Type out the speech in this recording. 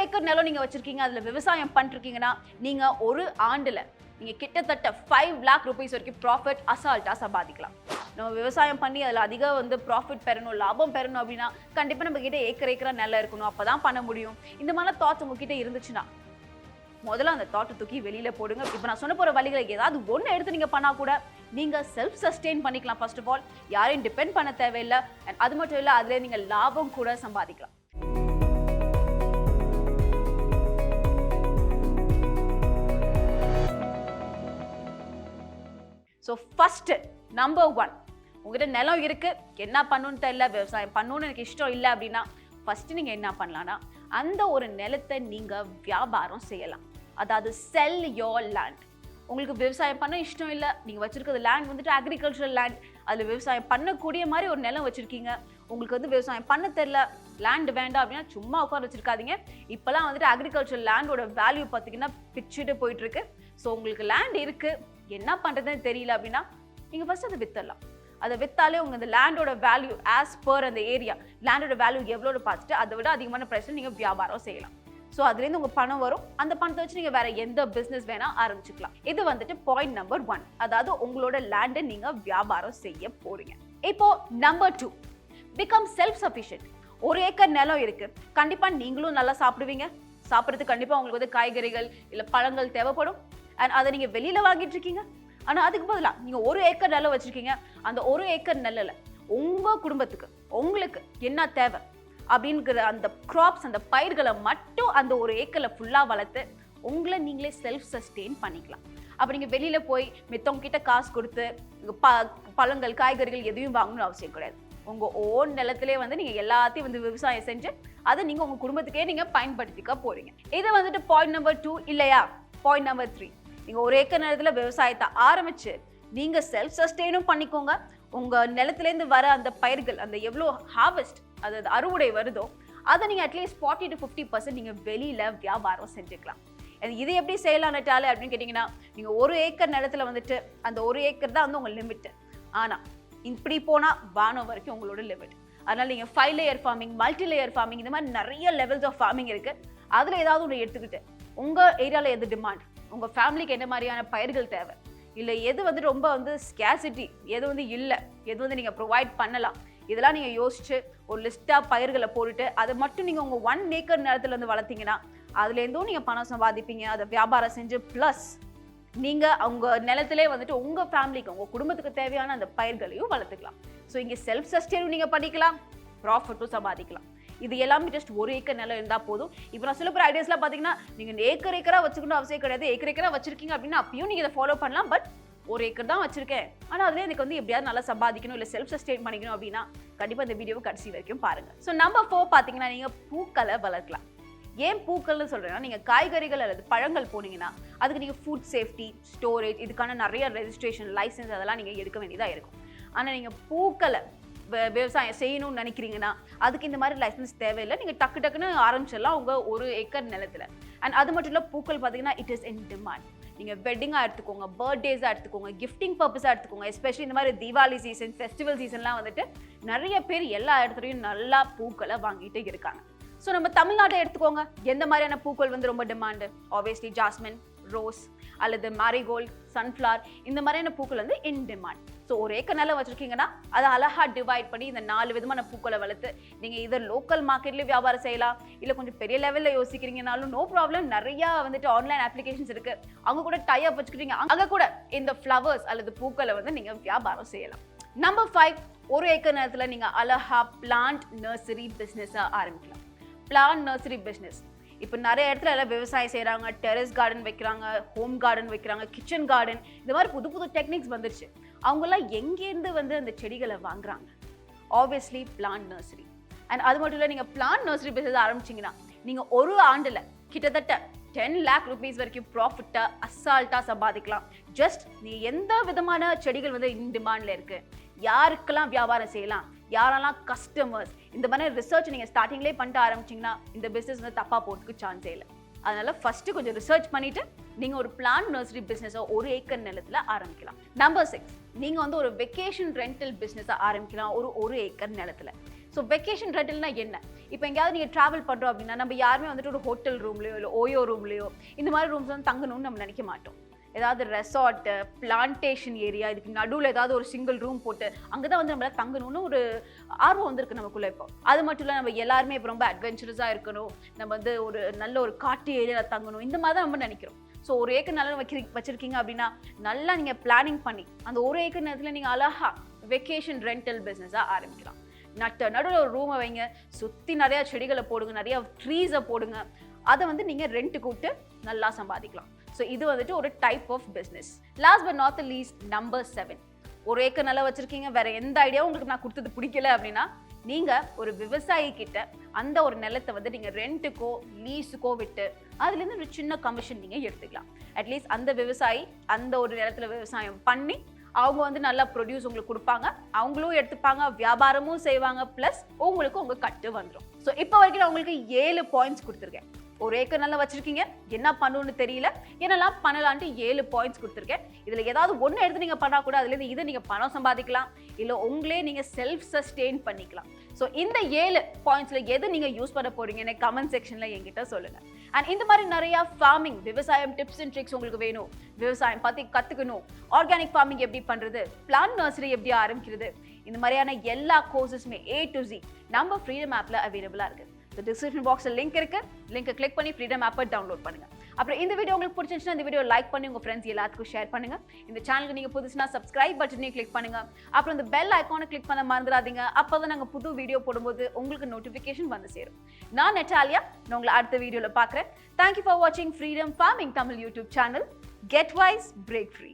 Acre நிலம் நீங்க வச்சிருக்கீங்க, அதுல விவசாயம் பண்ணிருக்கீங்கன்னா நீங்க ஒரு ஆண்டுல நீங்க கிட்டத்தட்ட 5 lakh rupees வரைக்கும் ப்ராஃபிட் அசால்ட்டா சம்பாதிக்கலாம். நம்ம விவசாயம் பண்ணி அதில் அதிக ப்ராஃபிட் பெறணும், லாபம் பெறணும் அப்படின்னா கண்டிப்பாக நம்ம கிட்ட ஏக்கரா நிலம் இருக்கணும், அப்பதான் பண்ண முடியும். இந்த மாதிரி தாட்ஸ் உங்ககிட்ட இருந்துச்சுன்னா முதல்ல அந்த தாட்டை தூக்கி வெளியில போடுங்க. இப்போ நான் சொன்ன போற வழிகளை ஏதாவது ஒன்று எடுத்து நீங்க பண்ணா கூட நீங்க செல்ஃப் சஸ்டெயின் பண்ணிக்கலாம். ஃபர்ஸ்ட் ஆஃப் ஆல் யாரையும் டிபெண்ட் பண்ண தேவையில்லை. அண்ட் அது மட்டும் இல்லை, அதுல நீங்க லாபம் கூட சம்பாதிக்கலாம். ஸோ ஃபர்ஸ்ட் நம்பர் 1, உங்ககிட்ட நிலம் இருக்கு, என்ன பண்ணணும்னு தெரியல, விவசாயம் பண்ணணும்னு எனக்கு இஷ்டம் இல்லை அப்படின்னா ஃபர்ஸ்ட் நீங்க என்ன பண்ணலாம்னா அந்த ஒரு நிலத்தை நீங்க வியாபாரம் செய்யலாம். அதாவது செல் யோர் லேண்ட். உங்களுக்கு விவசாயம் பண்ண இஷ்டம் இல்லை, நீங்க வச்சிருக்கிறது லேண்ட் வந்துட்டு அக்ரிகல்ச்சரல் லேண்ட், அதுல விவசாயம் பண்ணக்கூடிய மாதிரி ஒரு நிலம் வச்சிருக்கீங்க, உங்களுக்கு விவசாயம் பண்ண தெரியல, லேண்ட் வேண்டாம் அப்படின்னா சும்மா உட்கார வச்சிருக்காதீங்க. இப்பெல்லாம் வந்துட்டு அக்ரிகல்ச்சர் லேண்டோட வேல்யூ பார்த்தீங்கன்னா பிச்சுட்டு போயிட்டு இருக்கு. ஸோ உங்களுக்கு லேண்ட் இருக்கு, என்ன பண்றதுன்னு தெரியல அப்படின்னா நீங்க ஃபர்ஸ்ட் அதை வித்தரலாம். அதை வித்தாலே உங்க இந்த லேண்டோட வேல்யூ ஆஸ் பர் அந்த ஏரியா லேண்டோட வேல்யூ எவ்வளோன்னு பார்த்துட்டு அதை விட அதிகமான பிரைஸ்ல நீங்க வியாபாரம் செய்யலாம். ஸோ அதுலேருந்து உங்க பணம் வரும், அந்த பணத்தை வச்சு நீங்க வேற எந்த பிசினஸ் வேணா ஆரம்பிச்சுக்கலாம். இது வந்துட்டு பாயிண்ட் நம்பர் 1, அதாவது உங்களோட லேண்டை நீங்க வியாபாரம் செய்ய போறீங்க. இப்போ number 2, become self sufficient. 1 acre நிலம் இருக்கு, கண்டிப்பா நீங்களும் நல்லா சாப்பிடுவீங்க, சாப்பிட்றதுக்கு கண்டிப்பா உங்களுக்கு காய்கறிகள் இல்ல பழங்கள் தேவைப்படும். அண்ட் அதை நீங்க வெளியில வாங்கிட்டு இருக்கீங்க. ஆனா அதுக்கு பதிலாக நீங்க 1 ஏக்கர் நிலம் வச்சிருக்கீங்க, அந்த 1 ஏக்கர் நிலல உங்க குடும்பத்துக்கு உங்களுக்கு என்ன தேவை அப்படிங்கிற அந்த கிராப்ஸ், அந்த பயிர்களை மட்டும் அந்த 1 ஏக்கர்ல ஃபுல்லா வளர்த்து உங்களை நீங்களே செல்ஃப் சஸ்டெயின் பண்ணிக்கலாம். அப்ப நீங்க வெளியில போய் மித்தவங்க கிட்ட காசு கொடுத்து பழங்கள் காய்கறிகள் எதையும் வாங்கணும்னு அவசியம் கிடையாது. உங்க ஓன் நிலத்திலே நீங்க எல்லாத்தையும் விவசாயம் செஞ்சு அதை நீங்க உங்க குடும்பத்துக்கே நீங்க பயன்படுத்திக்க போறீங்க. இது வந்துட்டு பாயிண்ட் நம்பர் 2 இல்லையா? பாயிண்ட் நம்பர் 3, நீங்க 1 ஏக்கர் நிலத்துல விவசாயத்தை ஆரம்பிச்சு நீங்க செல்ஃப் சஸ்டெயினும் பண்ணிக்கோங்க. உங்க நிலத்திலேருந்து வர அந்த பயிர்கள், அந்த எவ்வளோ ஹார்வெஸ்ட், அதாவது அறுவடை வருதோ அதை நீங்க அட்லீஸ்ட் 40 to 50% நீங்க வெளியில வியாபாரம் செஞ்சுக்கலாம். இது எப்படி செய்யலாம் நட்டாலே அப்படின்னு கேட்டீங்கன்னா, நீங்க 1 ஏக்கர் நிலத்துல வந்துட்டு அந்த 1 ஏக்கர் தான் உங்க லிமிட். ஆனா இப்படி போனா வானம் வரைக்கும் உங்களோட லிமிட். அதனால நீங்க 5 layer farming, multi layer farming, இந்த மாதிரி நிறைய லெவல்ஸ் ஆஃப் ஃபார்மிங் இருக்கு. அதுல ஏதாவது ஒன்று எடுத்துக்கிட்டு உங்க ஏரியால எது டிமாண்ட், உங்க ஃபேமிலிக்கு என்ன மாதிரியான பயிர்கள் தேவை, இல்லை எது ரொம்ப ஸ்கேசிட்டி, எது இல்லை, எது நீங்க ப்ரொவைட் பண்ணலாம், இதெல்லாம் நீங்க யோசிச்சு ஒரு லிஸ்டா பயிர்களை போட்டுட்டு அதை மட்டும் நீங்க உங்க 1 ஏக்கர் நிலத்துல வளர்த்தீங்கன்னா அதுலேருந்தும் நீங்க பணம் சம்பாதிப்பீங்க. அதை வியாபாரம் செஞ்சு பிளஸ் நீங்க உங்க நிலத்திலே உங்க ஃபேமிலிக்கு, உங்க குடும்பத்துக்கு தேவையான அந்த பயிர்களையும் வளர்த்துக்கலாம். ஸோ இங்க செல்ஃப் சஸ்டெயினும் நீங்க பண்ணிக்கலாம், ப்ராஃபிட்டும் சம்பாதிக்கலாம். இது எல்லாமே ஜஸ்ட் 1 ஏக்கர் நிலம் இருந்தா போதும். இப்போ நான் சொல்ல போற ஐடியாஸ்லாம் பாத்தீங்கன்னா நீங்க ஏக்கரா வச்சுக்கணும் அவசியம் கிடையாது. ஏக்கரா வச்சிருக்கீங்க அப்படின்னா அப்பயும் நீங்க இதை ஃபாலோ பண்ணலாம். பட் 1 ஏக்கர் தான் வச்சிருக்கேன், ஆனா அதுல எனக்கு எப்படியாவது நல்லா சம்பாதிக்கணும், இல்ல செல்ஃப் சஸ்டெயின் பண்ணிக்கணும் அப்படின்னா கண்டிப்பா இந்த வீடியோவை கடைசி வரைக்கும் பாருங்க. ஸோ நம்பர் 4 பாத்தீங்கன்னா நீங்க பூக்களை வளர்க்கலாம். ஏன் பூக்கள்னு சொல்றேன்னா, நீங்க காய்கறிகள் அல்லது பழங்கள் போனீங்கன்னா அதுக்கு நீங்க ஃபுட் சேஃப்டி, ஸ்டோரேஜ், இதுக்கான நிறைய ரெஜிஸ்ட்ரேஷன், லைசன்ஸ் அதெல்லாம் நீங்க எடுக்க வேண்டியதா இருக்கும். ஆனா நீங்க பூக்களை விவசாயம் செய்யணும்னு நினைக்கிறீங்கன்னா அதுக்கு இந்த மாதிரி லைசன்ஸ் தேவையில்லை. நீங்க டக்குன்னு ஆரம்பிச்சிடலாம் உங்க 1 ஏக்கர் நிலத்துல. அண்ட் அது மட்டும் இல்ல, பூக்கள் பாத்தீங்கன்னா இட் இஸ் இன் டிமாண்ட். நீங்க வெட்டிங்கா எடுத்துக்கோங்க, பர்த்டேஸா எடுத்துக்கோங்க, கிஃப்டிங் பர்பஸா எடுத்துக்கோங்க. எஸ்பெஷலி இந்த மாதிரி தீபாவளி சீசன், ஃபெஸ்டிவல் சீசன்லாம் நிறைய பேர் எல்லா இடத்துலையும் நல்லா பூக்களை வாங்கிட்டு இருக்காங்க. ஸோ நம்ம தமிழ்நாட்டை எடுத்துக்கோங்க, எந்த மாதிரியான பூக்கள் ரொம்ப டிமாண்டு? ஆப்வியஸ்லி ஜாஸ்மின், ரோஸ் அல்லது மேரிகோல்ட், சன்ஃப்ளவர், இந்த மாதிரியான பூக்கள் இன் டிமாண்ட். ஸோ 1 ஏக்கர் நிலம் வச்சிருக்கீங்கன்னா அதை அழகா டிவைட் பண்ணி இந்த 4 விதமான பூக்களை வளர்த்து நீங்க இதை லோக்கல் மார்க்கெட்லயும் வியாபாரம் செய்யலாம். இல்லை கொஞ்சம் பெரிய லெவலில் யோசிக்கிறீங்கனாலும் நோ ப்ராப்ளம். நிறைய ஆன்லைன் அப்ளிகேஷன்ஸ் இருக்கு, அவங்க கூட டை அப் வச்சுக்கிட்டீங்க, அங்க கூட இந்த ஃப்ளவர்ஸ் அல்லது பூக்களை நீங்க வியாபாரம் செய்யலாம். நம்பர் 5, 1 ஏக்கர் நிலத்துல நீங்க அழகா பிளான்ட் நர்சரி பிசினஸ் ஆரம்பிக்கலாம். பிளான்ட் நர்சரி பிசினஸ் இப்போ நிறைய இடத்துல எல்லாம் விவசாயம் செய்கிறாங்க, டெரஸ் கார்டன் வைக்கிறாங்க, ஹோம் கார்டன் வைக்கிறாங்க, கிச்சன் கார்டன், இந்த மாதிரி புது புது டெக்னிக்ஸ் வந்துருச்சு. அவங்கெல்லாம் எங்கேருந்து அந்த செடிகளை வாங்குறாங்க? Obviously plant nursery. அண்ட் அது மட்டும் இல்லை, நீங்கள் பிளான்ட் நர்சரி பிஸ்னஸ் ஆரம்பிச்சிங்கன்னா நீங்கள் ஒரு ஆண்டில் கிட்டத்தட்ட 10 lakh rupees வரைக்கும் ப்ராஃபிட்டை அசால்ட்டாக சம்பாதிக்கலாம். ஜஸ்ட் நீ எந்த விதமான செடிகள் இன் டிமாண்டில் இருக்கு, யாருக்கெல்லாம் வியாபாரம் செய்யலாம், யாரெல்லாம் கஸ்டமர்ஸ், இந்த மாதிரி ரிசர்ச் நீங்கள் ஸ்டார்டிங்லேயே பண்ணிட்டு ஆரம்பிச்சிங்கன்னா இந்த பிஸ்னஸ் தப்பாக போகிறதுக்கு சான்ஸே இல்லை. அதனால ஃபர்ஸ்ட் கொஞ்சம் ரிசர்ச் பண்ணிட்டு நீங்க ஒரு பிளான்ட் நர்சரி பிசினஸ் 1 ஏக்கர் நிலத்துல ஆரம்பிக்கலாம். நம்பர் 6, நீங்க ஒரு வெக்கேஷன் ரெண்டல் பிசினஸ் ஆரம்பிக்கலாம் ஒரு ஏக்கர் நிலத்துல. ஸோ வெக்கேஷன் ரெண்டல்னா என்ன? இப்போ எங்கேயாவது நீங்கள் ட்ராவல் பண்ணுறோம் அப்படின்னா நம்ம யாருமே வந்துட்டு ஒரு ஹோட்டல் ரூம்லையோ இல்லை ஓயோ ரூம்லையோ இந்த மாதிரி ரூம்ஸ் வந்து தங்கணும்னு நம்ம நினைக்க மாட்டோம். ஏதாவது ரெசார்ட்டு, பிளான்டேஷன் ஏரியா, இதுக்கு நடுவில் ஏதாவது ஒரு சிங்கிள் ரூம் போட்டு அங்கே தான் வந்து நம்மளால் தங்கணும்னு ஒரு ஆர்வம் வந்திருக்கு நமக்குள்ளே. இப்போ அது மட்டும் இல்லை, நம்ம எல்லாருமே இப்போ ரொம்ப அட்வென்ச்சரஸாக இருக்கணும், நம்ம வந்து ஒரு நல்ல ஒரு காட்டு ஏரியாவில் தங்கணும், இந்த மாதிரி தான் நம்ம நினைக்கிறோம். ஸோ ஒரு ஏக்கர் நிலம் வச்சிருக்கீங்க அப்படின்னா நல்லா நீங்கள் பிளானிங் பண்ணி அந்த ஒரு ஏக்கர் நேரத்தில் நீங்கள் அழகா வெக்கேஷன் ரெண்டல் பிஸ்னஸாக ஆரம்பிக்கலாம். நடுவில் ஒரு ரூமை வைங்க, சுற்றி நிறையா செடிகளை போடுங்க, நிறையா ட்ரீஸை போடுங்க, அதை வந்து நீங்கள் ரெண்ட்டுக்கு விட்டு நல்லா சம்பாதிக்கலாம். ஸோ இது வந்துட்டு ஒரு type of business. Last but not the least, number 7. ஒரு ஏக்கர் நிலம் வச்சிருக்கீங்க, வேற எந்த ஐடியாவும் உங்களுக்கு நான் கொடுத்தது பிடிக்கல அப்படின்னா நீங்கள் ஒரு விவசாயி கிட்ட அந்த ஒரு நிலத்தை வந்து நீங்கள் ரெண்ட்டுக்கோ லீஸுக்கோ விட்டு அதுலேருந்து ஒரு சின்ன கமிஷன் நீங்கள் எடுத்துக்கலாம். அட்லீஸ்ட் அந்த விவசாயி அந்த ஒரு நிலத்துல விவசாயம் பண்ணி அவங்க வந்து நல்லா ப்ரொடியூஸ் உங்களுக்கு கொடுப்பாங்க, அவங்களும் எடுத்துப்பாங்க, வியாபாரமும் செய்வாங்க, ப்ளஸ் உங்களுக்கு உங்கள் கட்டு வந்துடும். ஸோ இப்போ வரைக்கும் நான் உங்களுக்கு 7 பாயிண்ட்ஸ் கொடுத்துருக்கேன். ஒரு ஏக்கர் நல்லா வச்சிருக்கீங்க, என்ன பண்ணணும்னு தெரியல, என்னெல்லாம் பண்ணலான்ட்டு 7 பாயிண்ட்ஸ் கொடுத்துருக்கேன். இதில் ஏதாவது ஒன்று எடுத்து நீங்கள் பண்ணால் கூட அதுலேருந்து இதை நீங்கள் பணம் சம்பாதிக்கலாம், இல்லை உங்களே நீங்கள் செல்ஃப் சஸ்டெயின் பண்ணிக்கலாம். ஸோ இந்த 7 பாயிண்ட்ஸில் எது நீங்கள் யூஸ் பண்ண போறீங்கன்னு கமெண்ட் செக்ஷனில் என்கிட்ட சொல்லுங்கள். அண்ட் இந்த மாதிரி நிறையா ஃபார்மிங் விவசாயம் டிப்ஸ் அண்ட் ட்ரிக்ஸ் உங்களுக்கு வேணும், விவசாயம் பற்றி கற்றுக்கணும், ஆர்கானிக் ஃபார்மிங் எப்படி பண்ணுறது, பிளான்ட் நர்சரி எப்படி ஆரம்பிக்கிறது, இந்த மாதிரியான எல்லா கோர்சஸுமே A to Z நம்ம ஃப்ரீடம் ஆப்பில் அவைலபிளாக இருக்குது. இந்த டிஸ்கிரிப்ஷன் பாக்ஸில் லிங்க் இருக்கு, லிங்கை கிளிக் பண்ணி ஃப்ரீடம் ஆப்பை டவுன்லோட் பண்ணுங்க. அப்புறம் இந்த வீடியோ உங்களுக்கு பிடிச்சிருந்துச்சுன்னா இந்த வீடியோ லைக் பண்ணி உங்கள் ஃப்ரெண்ட்ஸ் எல்லாத்துக்கும் ஷேர் பண்ணுங்க. இந்த சேனலுக்கு நீங்கள் புதுசுனா சப்ஸ்கிரைப் பட்டனையும் கிளிக் பண்ணுங்க. அப்புறம் இந்த பெல் ஐக்கானை கிளிக் பண்ண மறந்துடாதீங்க, அப்போ தான் நாங்கள் புது வீடியோ போடும்போது உங்களுக்கு நோட்டிஃபிகேஷன் வந்து சேரும். நான் நெட்டாலியா, நான் உங்களை அடுத்த வீடியோவில் பார்க்குறேன். தேங்க்யூ ஃபார் வாட்சிங் freedom farming Tamil YouTube channel. Get wise, break free.